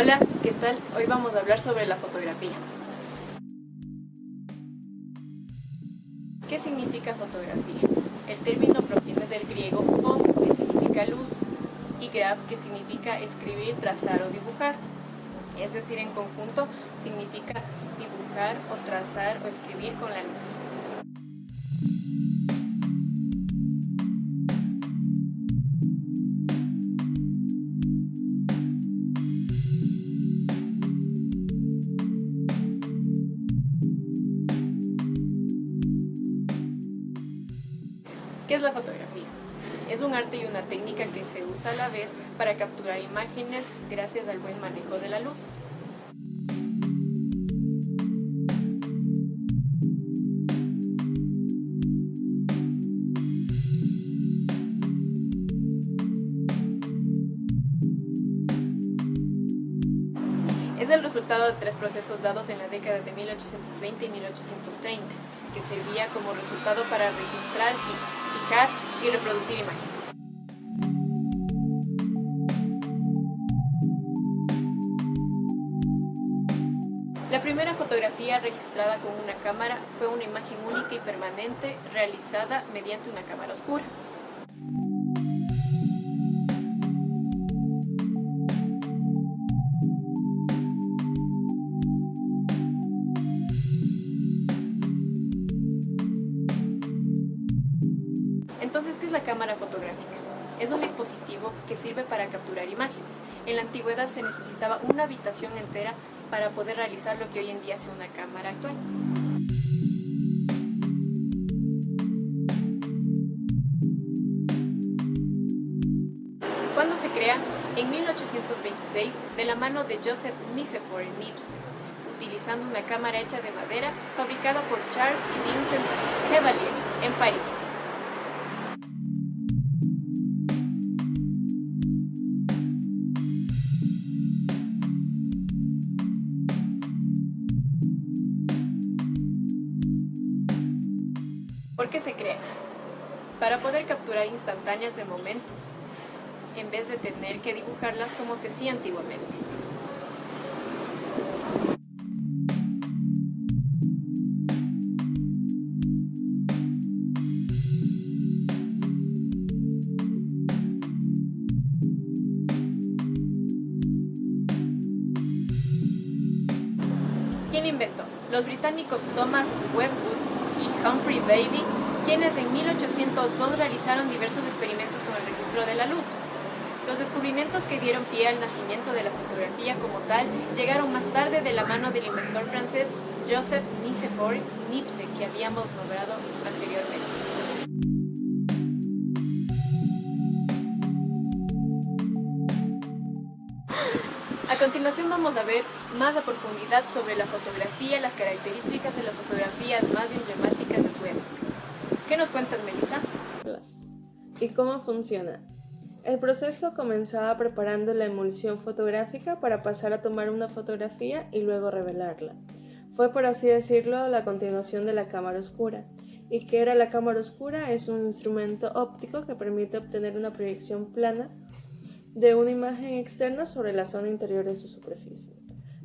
Hola, ¿qué tal? Hoy vamos a hablar sobre la fotografía. ¿Qué significa fotografía? El término proviene del griego phos, que significa luz, y graph, que significa escribir, trazar o dibujar. Es decir, en conjunto significa dibujar o trazar o escribir con la luz. ¿Qué es la fotografía? Es un arte y una técnica que se usa a la vez para capturar imágenes gracias al buen manejo de la luz. Es el resultado de tres procesos dados en la década de 1820 y 1830, que servía como resultado para registrar, fijar y reproducir imágenes. La primera fotografía registrada con una cámara fue una imagen única y permanente realizada mediante una cámara oscura. Entonces, ¿qué es la cámara fotográfica? Es un dispositivo que sirve para capturar imágenes. En la antigüedad se necesitaba una habitación entera para poder realizar lo que hoy en día hace una cámara actual. ¿Cuándo se crea? En 1826, de la mano de Joseph Nicephore Niepce, utilizando una cámara hecha de madera fabricada por Charles y Vincent Chevalier en París. ¿Por qué se crea? Para poder capturar instantáneas de momentos, en vez de tener que dibujarlas como se hacía antiguamente. ¿Quién inventó? Los británicos Thomas Wedgwood y Humphrey Davy, quienes en 1802 realizaron diversos experimentos con el registro de la luz. Los descubrimientos que dieron pie al nacimiento de la fotografía como tal llegaron más tarde de la mano del inventor francés Joseph Nicephore Niepce, que habíamos nombrado anteriormente. A continuación vamos a ver más a profundidad sobre la fotografía, las características de las fotografías más emblemáticas de su época. ¿Qué nos cuentas, Melissa? ¿Y cómo funciona? El proceso comenzaba preparando la emulsión fotográfica para pasar a tomar una fotografía y luego revelarla. Fue, por así decirlo, la continuación de la cámara oscura. ¿Y qué era la cámara oscura? Es un instrumento óptico que permite obtener una proyección plana de una imagen externa sobre la zona interior de su superficie.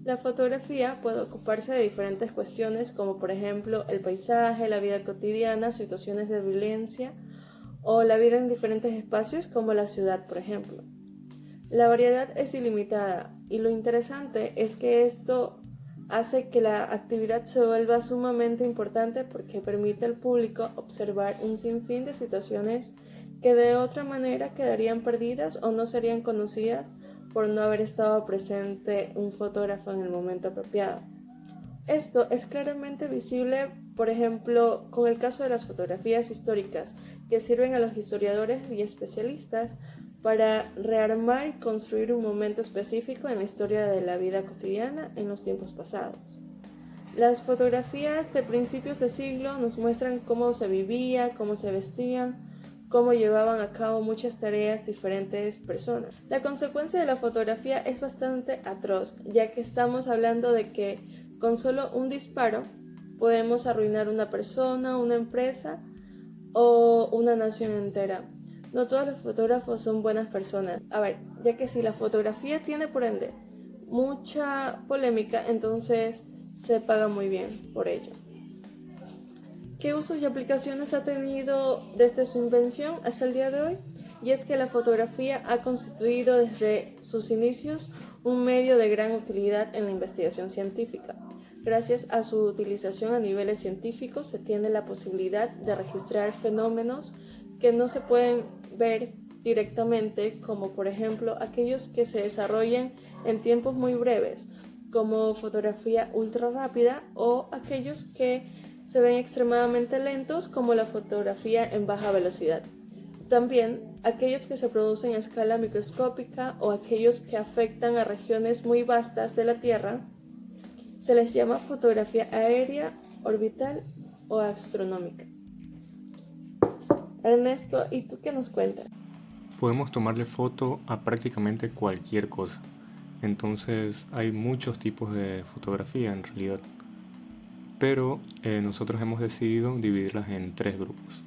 La fotografía puede ocuparse de diferentes cuestiones como por ejemplo el paisaje, la vida cotidiana, situaciones de violencia o la vida en diferentes espacios como la ciudad, por ejemplo. La variedad es ilimitada y lo interesante es que esto hace que la actividad se vuelva sumamente importante porque permite al público observar un sinfín de situaciones que de otra manera quedarían perdidas o no serían conocidas por no haber estado presente un fotógrafo en el momento apropiado. Esto es claramente visible, por ejemplo, con el caso de las fotografías históricas, que sirven a los historiadores y especialistas para rearmar y construir un momento específico en la historia de la vida cotidiana en los tiempos pasados. Las fotografías de principios de siglo nos muestran cómo se vivía, cómo se vestían, cómo llevaban a cabo muchas tareas diferentes personas. La consecuencia de la fotografía es bastante atroz, ya que estamos hablando de que con solo un disparo podemos arruinar una persona, una empresa o una nación entera. No todos los fotógrafos son buenas personas. A ver, ya que si la fotografía tiene por ende mucha polémica, entonces se paga muy bien por ello. ¿Qué usos y aplicaciones ha tenido desde su invención hasta el día de hoy? Y es que la fotografía ha constituido desde sus inicios un medio de gran utilidad en la investigación científica. Gracias a su utilización a niveles científicos se tiene la posibilidad de registrar fenómenos que no se pueden ver directamente, como por ejemplo aquellos que se desarrollan en tiempos muy breves, como fotografía ultra rápida, o aquellos que se ven extremadamente lentos, como la fotografía en baja velocidad. También aquellos que se producen a escala microscópica o aquellos que afectan a regiones muy vastas de la Tierra se les llama fotografía aérea, orbital o astronómica. Ernesto, ¿y tú qué nos cuentas? Podemos tomarle foto a prácticamente cualquier cosa. Entonces hay muchos tipos de fotografía en realidad. Pero nosotros hemos decidido dividirlas en 3 grupos: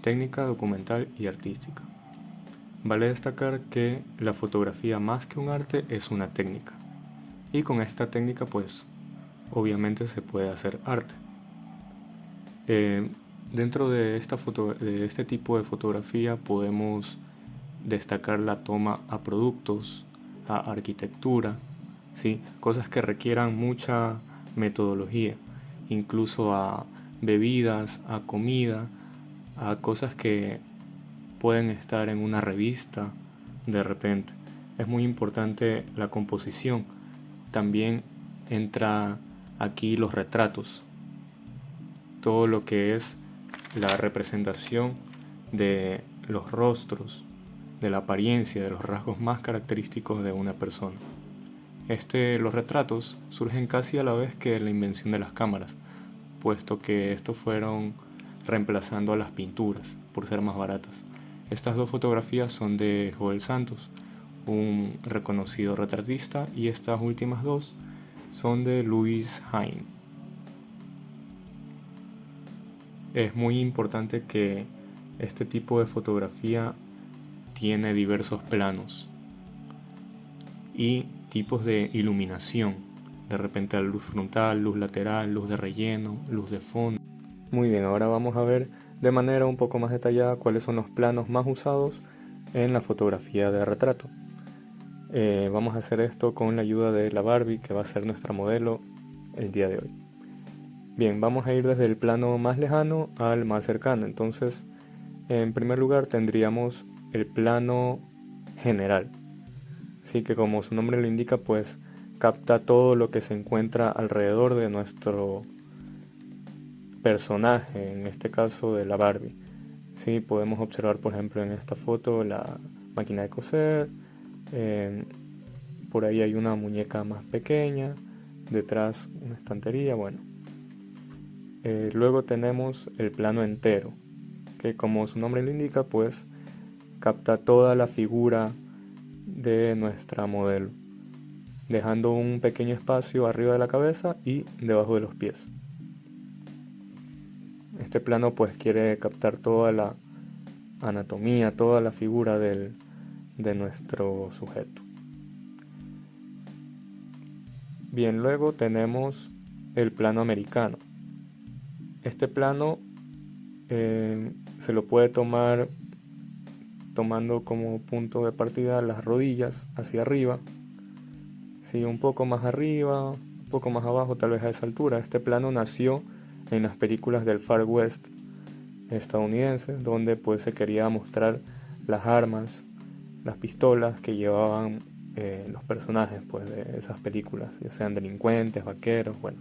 técnica, documental y artística. Vale destacar que la fotografía, más que un arte, es una técnica. Y con esta técnica pues obviamente se puede hacer arte. Dentro de este tipo de fotografía podemos destacar la toma a productos, a arquitectura, ¿sí? Cosas que requieran mucha metodología, incluso a bebidas, a comida, a cosas que pueden estar en una revista de repente. Es muy importante la composición. También entra aquí los retratos, todo lo que es la representación de los rostros, de la apariencia, de los rasgos más característicos de una persona. Los retratos surgen casi a la vez que la invención de las cámaras, puesto que estos fueron reemplazando a las pinturas por ser más baratas. Estas 2 fotografías son de Joel Santos, un reconocido retratista, y estas últimas 2 son de Louis Hine. Es muy importante que este tipo de fotografía tiene diversos planos y tipos de iluminación. De repente la luz frontal, luz lateral, luz de relleno, luz de fondo. Muy bien, ahora vamos a ver de manera un poco más detallada cuáles son los planos más usados en la fotografía de retrato. Vamos a hacer esto con la ayuda de la Barbie, que va a ser nuestra modelo el día de hoy. Bien, vamos a ir desde el plano más lejano al más cercano. Entonces, en primer lugar tendríamos el plano general. Así que, como su nombre lo indica, pues capta todo lo que se encuentra alrededor de nuestro personaje, en este caso de la Barbie. Sí, podemos observar, por ejemplo, en esta foto la máquina de coser. Por ahí hay una muñeca más pequeña, detrás una estantería. Bueno, luego tenemos el plano entero, que como su nombre lo indica, pues capta toda la figura de nuestra modelo, dejando un pequeño espacio arriba de la cabeza y debajo de los pies. Este plano pues quiere captar toda la anatomía, toda la figura de nuestro sujeto. Bien, luego tenemos el plano americano. Este plano se lo puede tomar tomando como punto de partida las rodillas hacia arriba, ¿sí? Un poco más arriba, un poco más abajo, tal vez a esa altura. Este plano nació en las películas del Far West estadounidense, donde pues se quería mostrar las armas, las pistolas que llevaban los personajes pues de esas películas, ya sean delincuentes, vaqueros, bueno.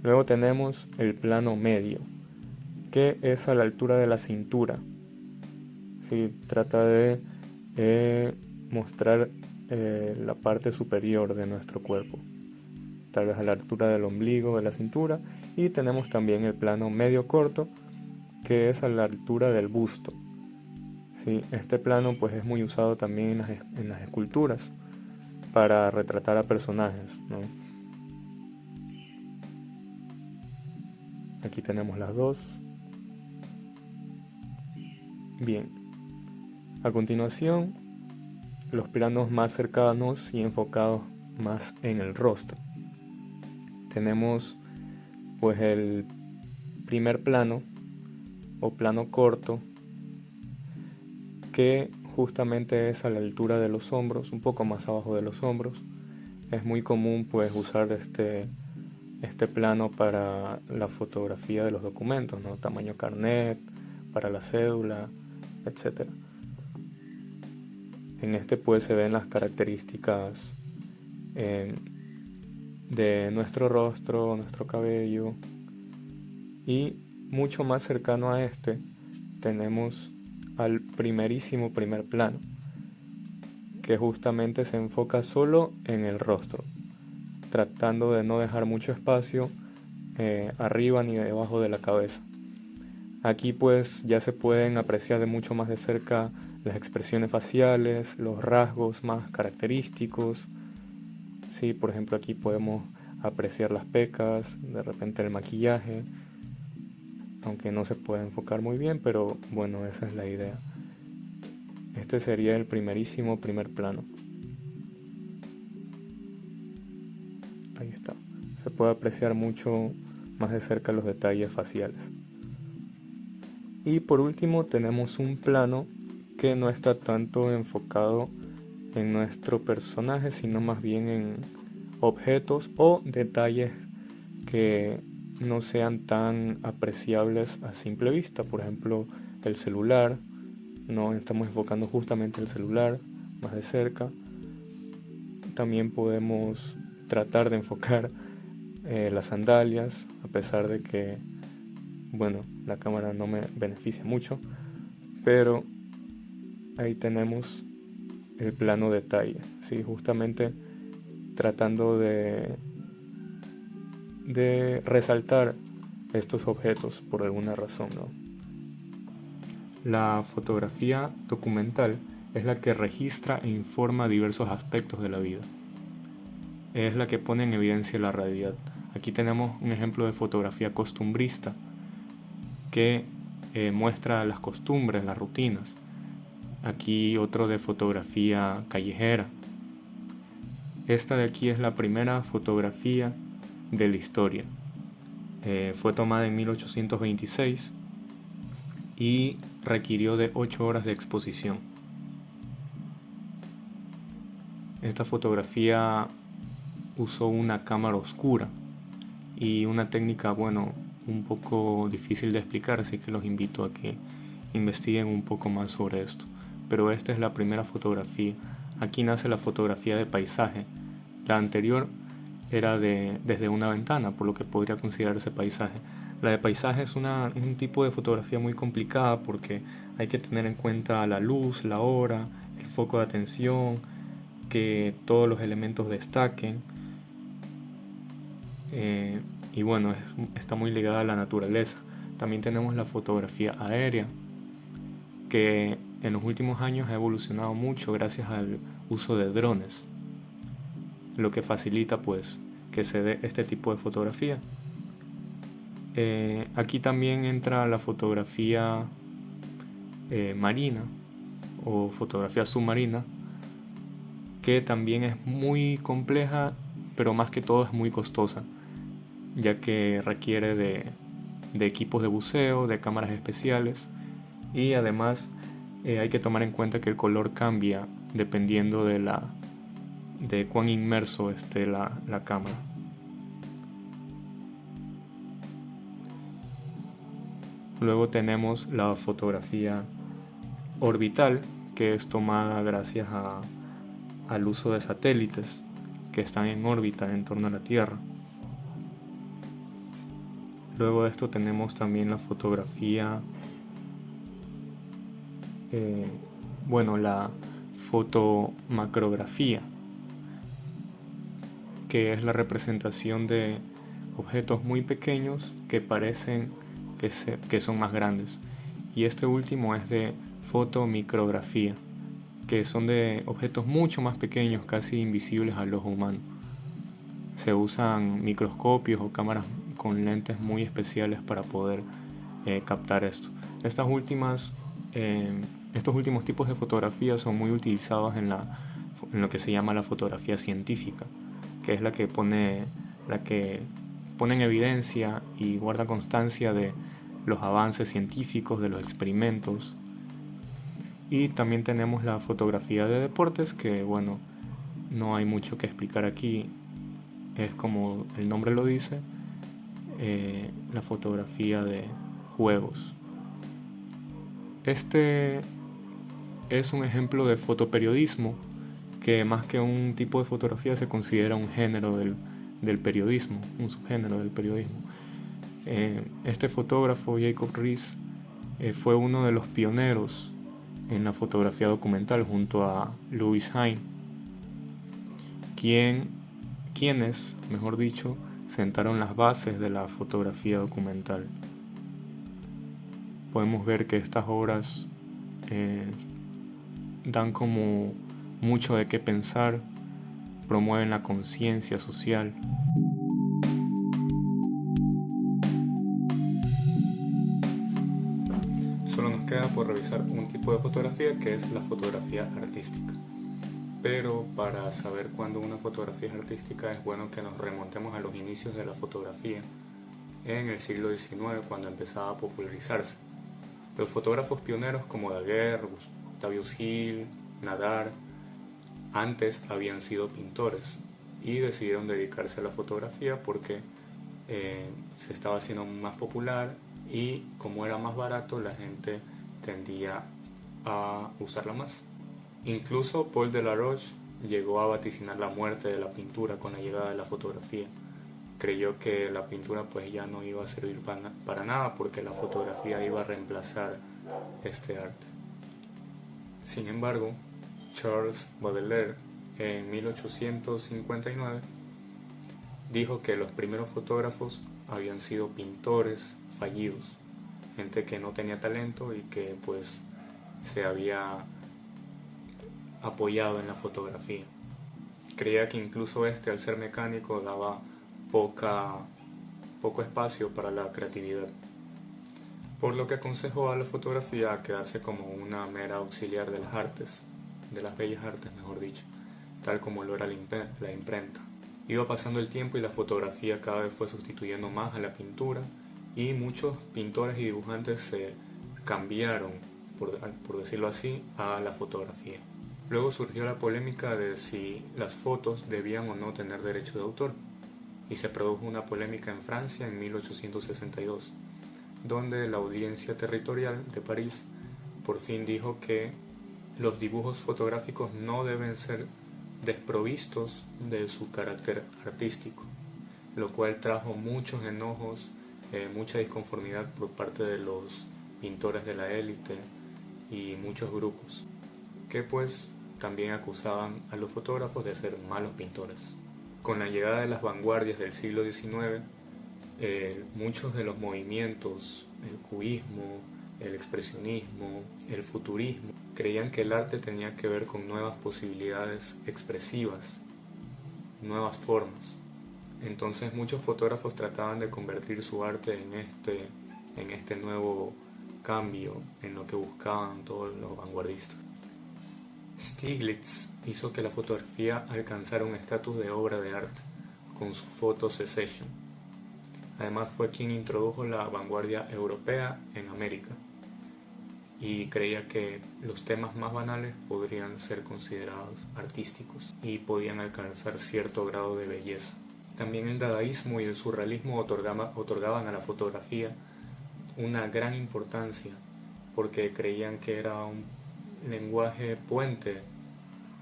Luego tenemos el plano medio, que es a la altura de la cintura. ¿Sí? Trata de mostrar la parte superior de nuestro cuerpo, tal vez a la altura del ombligo, de la cintura. Y tenemos también el plano medio corto, que es a la altura del busto. ¿Sí? Este plano pues es muy usado también en las esculturas para retratar a personajes, ¿no? Aquí tenemos las dos. Bien, a continuación los planos más cercanos y enfocados más en el rostro. Tenemos pues el primer plano o plano corto, que justamente es a la altura de los hombros, un poco más abajo de los hombros. Es muy común pues usar este plano para la fotografía de los documentos, ¿no? Tamaño carnet, para la cédula, etc. En este pues se ven las características de nuestro rostro, nuestro cabello, y mucho más cercano a este tenemos al primerísimo primer plano, que justamente se enfoca solo en el rostro, tratando de no dejar mucho espacio arriba ni debajo de la cabeza. Aquí pues ya se pueden apreciar de mucho más de cerca las expresiones faciales, los rasgos más característicos. Sí, por ejemplo, aquí podemos apreciar las pecas, de repente el maquillaje, aunque no se puede enfocar muy bien, pero bueno, esa es la idea. Este sería el primerísimo primer plano. Ahí está. Se puede apreciar mucho más de cerca los detalles faciales. Y por último tenemos un plano que no está tanto enfocado en nuestro personaje, sino más bien en objetos o detalles que no sean tan apreciables a simple vista. Por ejemplo, el celular. No estamos enfocando justamente el celular más de cerca. También podemos tratar de enfocar las sandalias, a pesar de que, bueno, la cámara no me beneficia mucho, pero ahí tenemos el plano detalle, ¿sí? Justamente tratando de resaltar estos objetos por alguna razón, ¿no? La fotografía documental es la que registra e informa diversos aspectos de la vida. Es la que pone en evidencia la realidad. Aquí tenemos un ejemplo de fotografía costumbrista que muestra las costumbres, las rutinas. Aquí otro de fotografía callejera. Esta de aquí es la primera fotografía de la historia. Fue tomada en 1826 y requirió de 8 horas de exposición. Esta fotografía usó una cámara oscura y una técnica, bueno, un poco difícil de explicar, así que los invito a que investiguen un poco más sobre esto. Pero esta es la primera fotografía. Aquí nace la fotografía de paisaje. La anterior era desde una ventana, por lo que podría considerarse paisaje. La de paisaje es un tipo de fotografía muy complicada porque hay que tener en cuenta la luz, la hora, el foco de atención, que todos los elementos destaquen. Y bueno, está muy ligada a la naturaleza. También tenemos la fotografía aérea, que en los últimos años ha evolucionado mucho gracias al uso de drones, lo que facilita pues que se dé este tipo de fotografía. Aquí también entra la fotografía marina o fotografía submarina, que también es muy compleja, pero más que todo es muy costosa, ya que requiere de equipos de buceo, de cámaras especiales, y además hay que tomar en cuenta que el color cambia dependiendo de cuán inmerso esté la cámara. Luego tenemos la fotografía orbital, que es tomada gracias al uso de satélites que están en órbita en torno a la Tierra. Luego de esto tenemos también la fotografía, la fotomacrografía, que es la representación de objetos muy pequeños que parecen que son más grandes. Y este último es de fotomicrografía, que son de objetos mucho más pequeños, casi invisibles al ojo humano. Se usan microscopios o cámaras con lentes muy especiales para poder captar esto. Estas últimas Estos últimos tipos de fotografía son muy utilizados en lo que se llama la fotografía científica, que es la que pone en evidencia y guarda constancia de los avances científicos, de los experimentos. Y también tenemos la fotografía de deportes, que bueno, no hay mucho que explicar aquí, es como el nombre lo dice, la fotografía de juegos. Este es un ejemplo de fotoperiodismo que más que un tipo de fotografía se considera un género del periodismo, un subgénero del periodismo. Este fotógrafo, Jacob Riis, fue uno de los pioneros en la fotografía documental junto a Louis Hine, quienes, mejor dicho, sentaron las bases de la fotografía documental. Podemos ver que estas obras dan como mucho de qué pensar, promueven la conciencia social. Solo nos queda por revisar un tipo de fotografía, que es la fotografía artística. Pero para saber cuándo una fotografía es artística es bueno que nos remontemos a los inicios de la fotografía en el siglo XIX, cuando empezaba a popularizarse. Los fotógrafos pioneros como Daguerre, Octavius Hill, Nadar, antes habían sido pintores y decidieron dedicarse a la fotografía porque se estaba haciendo más popular y como era más barato la gente tendía a usarla más. Incluso Paul Delaroche llegó a vaticinar la muerte de la pintura con la llegada de la fotografía. Creyó que la pintura pues ya no iba a servir para nada porque la fotografía iba a reemplazar este arte. Sin embargo, Charles Baudelaire en 1859 dijo que los primeros fotógrafos habían sido pintores fallidos, gente que no tenía talento y que pues se había apoyado en la fotografía. Creía que incluso al ser mecánico, daba poco espacio para la creatividad, por lo que aconsejó a la fotografía a quedarse como una mera auxiliar de las artes, de las bellas artes mejor dicho, tal como lo era la imprenta. Iba pasando el tiempo y la fotografía cada vez fue sustituyendo más a la pintura y muchos pintores y dibujantes se cambiaron, por decirlo así, a la fotografía. Luego surgió la polémica de si las fotos debían o no tener derecho de autor, y se produjo una polémica en Francia en 1862, donde la audiencia territorial de París por fin dijo que los dibujos fotográficos no deben ser desprovistos de su carácter artístico, lo cual trajo muchos enojos, mucha disconformidad por parte de los pintores de la élite y muchos grupos, que pues también acusaban a los fotógrafos de ser malos pintores. Con la llegada de las vanguardias del siglo XIX, muchos de los movimientos, el cubismo, el expresionismo, el futurismo, creían que el arte tenía que ver con nuevas posibilidades expresivas, nuevas formas. Entonces muchos fotógrafos trataban de convertir su arte en este nuevo cambio, en lo que buscaban todos los vanguardistas. Stieglitz hizo que la fotografía alcanzara un estatus de obra de arte con su Photo Secession. Además fue quien introdujo la vanguardia europea en América y creía que los temas más banales podrían ser considerados artísticos y podían alcanzar cierto grado de belleza. También el dadaísmo y el surrealismo otorgaban a la fotografía una gran importancia porque creían que era un lenguaje puente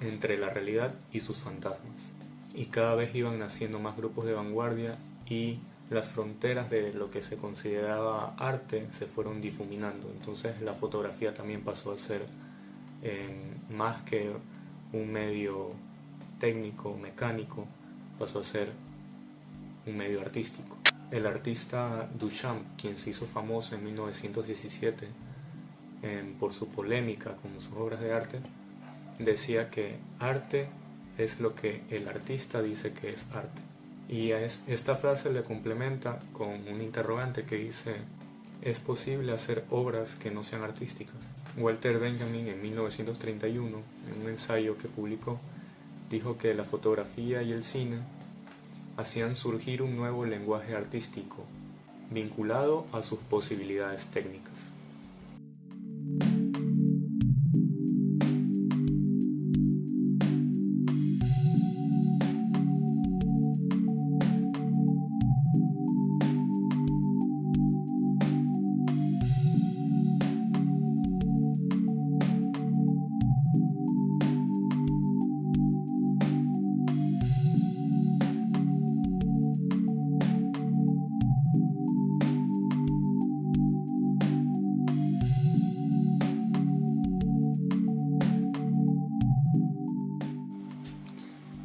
entre la realidad y sus fantasmas, y cada vez iban naciendo más grupos de vanguardia y las fronteras de lo que se consideraba arte se fueron difuminando. Entonces la fotografía también pasó a ser más que un medio técnico, mecánico, pasó a ser un medio artístico. El artista Duchamp, quien se hizo famoso en 1917 por su polémica con sus obras de arte, decía que arte es lo que el artista dice que es arte. Y esta frase le complementa con un interrogante que dice: ¿es posible hacer obras que no sean artísticas? Walter Benjamin en 1931, en un ensayo que publicó, dijo que la fotografía y el cine hacían surgir un nuevo lenguaje artístico vinculado a sus posibilidades técnicas.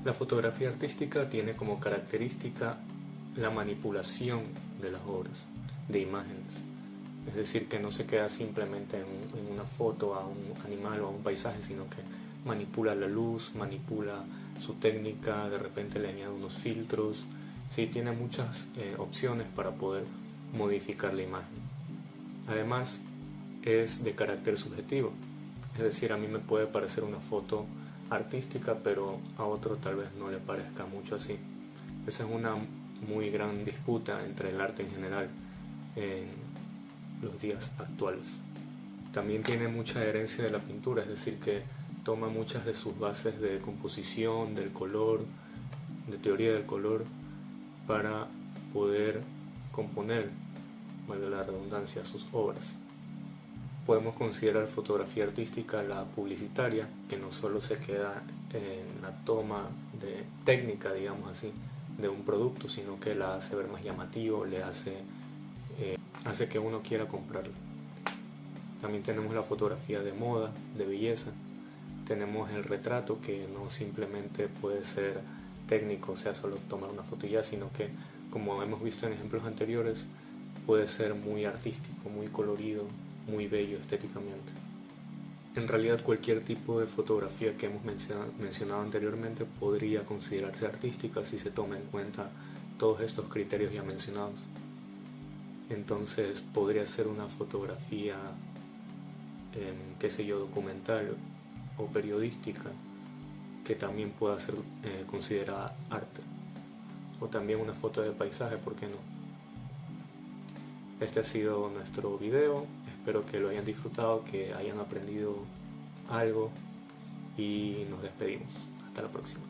La fotografía artística tiene como característica la manipulación de las obras, de imágenes. Es decir, que no se queda simplemente en una foto a un animal o a un paisaje, sino que manipula la luz, manipula su técnica, de repente le añade unos filtros. Sí, tiene muchas opciones para poder modificar la imagen. Además, es de carácter subjetivo. Es decir, a mí me puede parecer una foto artística, pero a otro tal vez no le parezca mucho así. Esa es una muy gran disputa entre el arte en general en los días actuales. También tiene mucha herencia de la pintura, es decir, que toma muchas de sus bases de composición, del color, de teoría del color, para poder componer, valga la redundancia, sus obras. Podemos considerar fotografía artística la publicitaria, que no solo se queda en la toma de técnica, digamos así, de un producto, sino que la hace ver más llamativo, le hace que uno quiera comprarlo. También tenemos la fotografía de moda, de belleza. Tenemos el retrato, que no simplemente puede ser técnico, o sea, solo tomar una foto y ya, sino que, como hemos visto en ejemplos anteriores, puede ser muy artístico, muy colorido, muy bello estéticamente. En realidad, cualquier tipo de fotografía que hemos mencionado anteriormente podría considerarse artística si se toma en cuenta todos estos criterios ya mencionados. Entonces podría ser una fotografía, documental o periodística, que también pueda ser considerada arte. O también una foto de paisaje, ¿por qué no? Este ha sido nuestro video, espero que lo hayan disfrutado, que hayan aprendido algo y nos despedimos. Hasta la próxima.